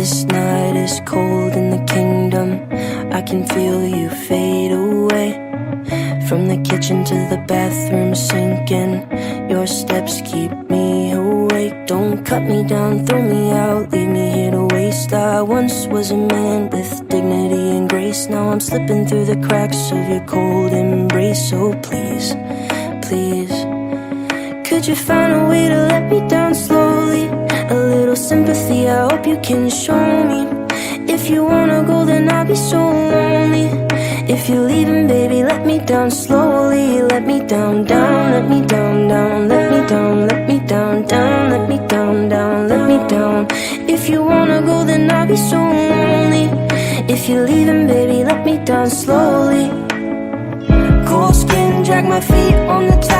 This night is cold in the kingdom. I can feel you fade away. From the kitchen to the bathroom sinking, your steps keep me awake. Don't cut me down, throw me out, leave me here to waste. I once was a man with dignity and grace. Now I'm slipping through the cracks of your cold embrace. So please, please, could you find a way to let me down slowly? A little sympathy, I hope you can show me. If you wanna go, then I'll be so lonely. If you're leaving, baby, let me down slowly. Let me down, down, let me down, down, let me down, let me down, down, let me down, down, let me down. If you wanna go, then I'll be so lonely. If you're leaving, baby, let me down slowly. Cold skin, drag my feet on the towel.